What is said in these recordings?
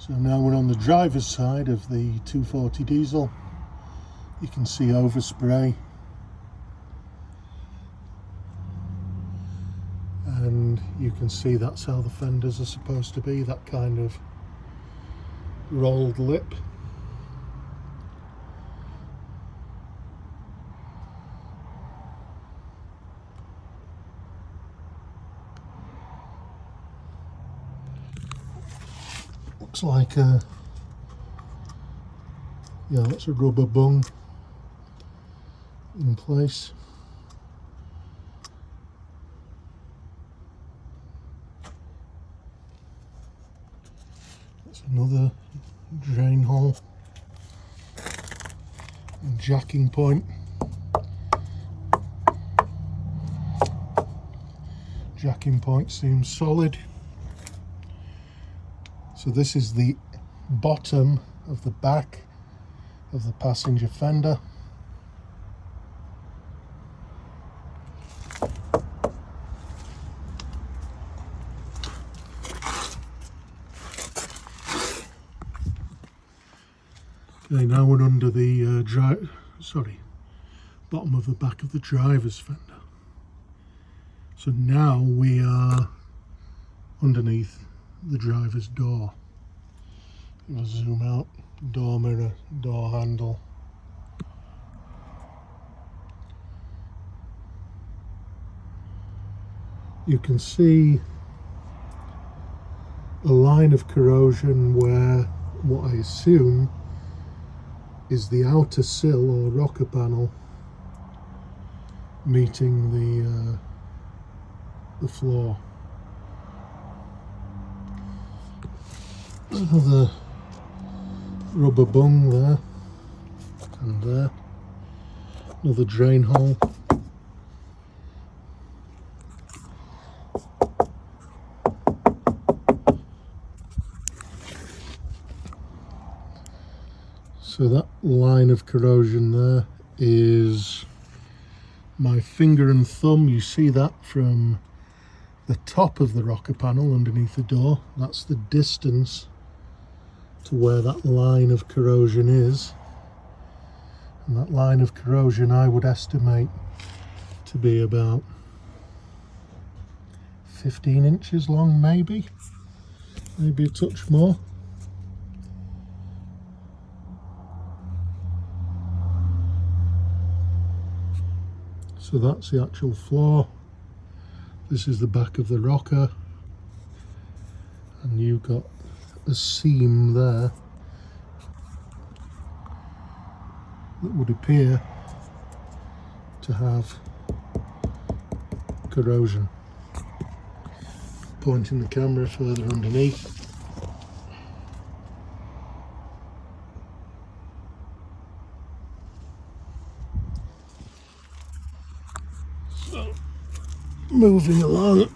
So now we're on the driver's side of the 240 diesel. You can see overspray, and you can see that's how the fenders are supposed to be, that kind of rolled lip. Looks like a, yeah, that's a rubber bung in place. That's another drain hole and jacking point. Jacking point seems solid. So this is the bottom of the back of the passenger fender. Okay, now we're under the bottom of the back of the driver's fender. So now we are underneath the driver's door. I'll zoom out, door mirror, door handle. You can see a line of corrosion where what I assume is the outer sill or rocker panel meeting the floor. Another rubber bung there and there. Another drain hole. So that line of corrosion there is my finger and thumb. You see that from the top of the rocker panel underneath the door. That's the distance to where that line of corrosion is. And that line of corrosion I would estimate to be about 15 inches long, maybe a touch more. So that's the actual floor. This is the back of the rocker, and you've got a seam there that would appear to have corrosion. Pointing the camera further underneath. So, moving along.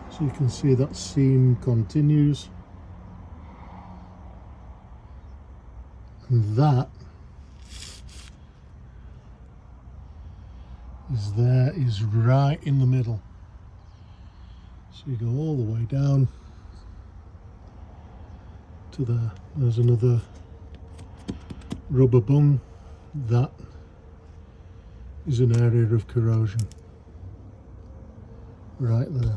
So you can see that seam continues, and that is right in the middle. So you go all the way down to there. There's another rubber bung. That is an area of corrosion right there.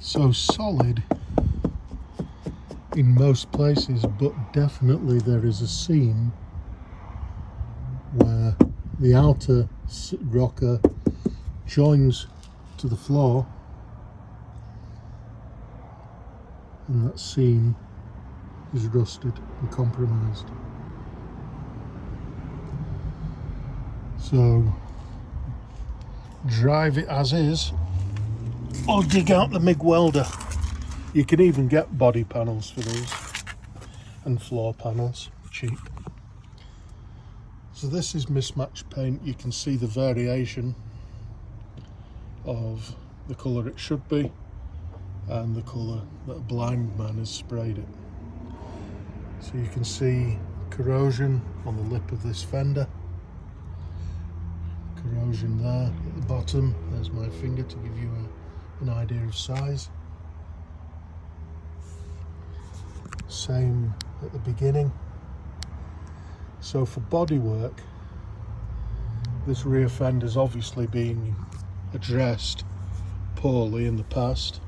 So solid in most places, but definitely there is a seam where the outer rocker joins to the floor, and that seam is rusted and compromised. So drive it as is or dig out the MIG welder. You can even get body panels for these and floor panels, cheap. So this is mismatched paint. You can see the variation of the colour it should be and the colour that a blind man has sprayed it. So you can see corrosion on the lip of this fender, corrosion there at the bottom. There's my finger to give you an idea of size. Same at the beginning. So for bodywork, this rear fender's obviously been addressed poorly in the past.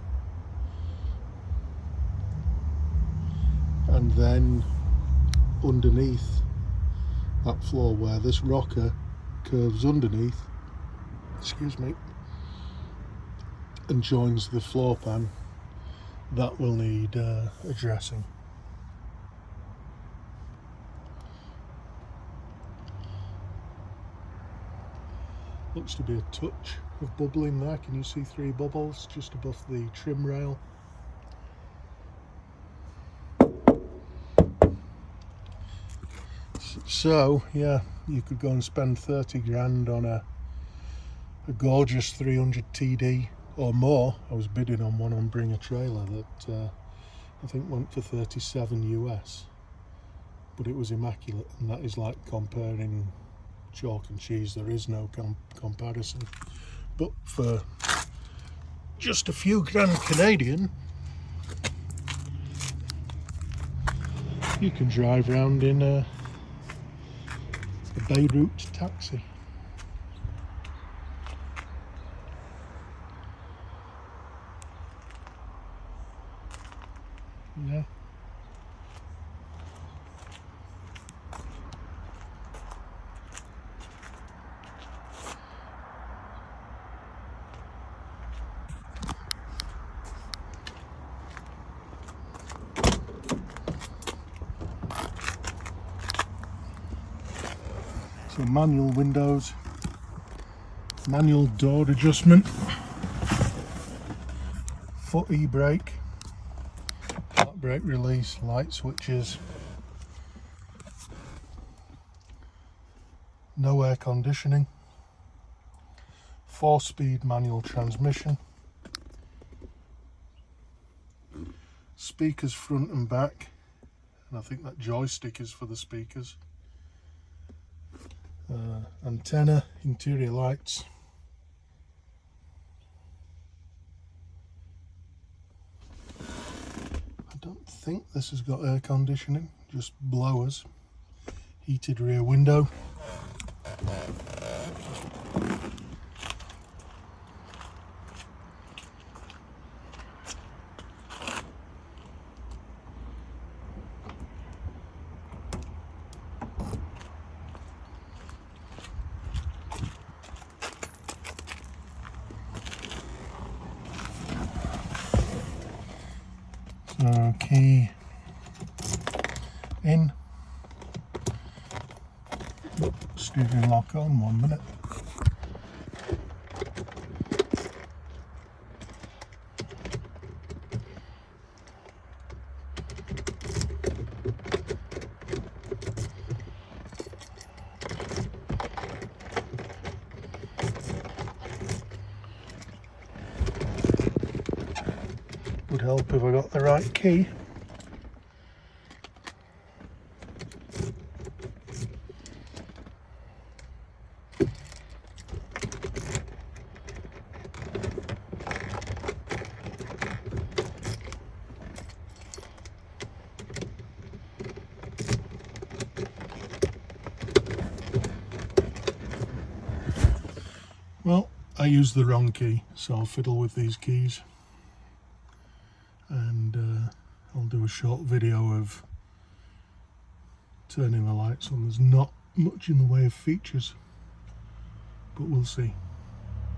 And then underneath that floor where this rocker curves underneath, excuse me, and joins the floor pan, that will need addressing. Looks to be a touch of bubbling there. Can you see 3 bubbles just above the trim rail? So yeah, you could go and spend 30 grand on a gorgeous 300 TD or more. I was bidding on one on Bring a Trailer that I think went for 37 US, but it was immaculate, and that is like comparing chalk and cheese. There is no comparison. But for just a few grand Canadian, you can drive around in a Beirut taxi. Yeah. So manual windows, manual door adjustment, foot e-brake, park brake release, light switches, no air conditioning, 4-speed manual transmission, speakers front and back, and I think that joystick is for the speakers. Antenna, interior lights. I don't think this has got air conditioning, just blowers. Heated rear window. So key in, steering lock on, 1 minute. Would help if I got the right key. Well, I used the wrong key, so I'll fiddle with these keys. And I'll do a short video of turning the lights on. There's not much in the way of features, but we'll see.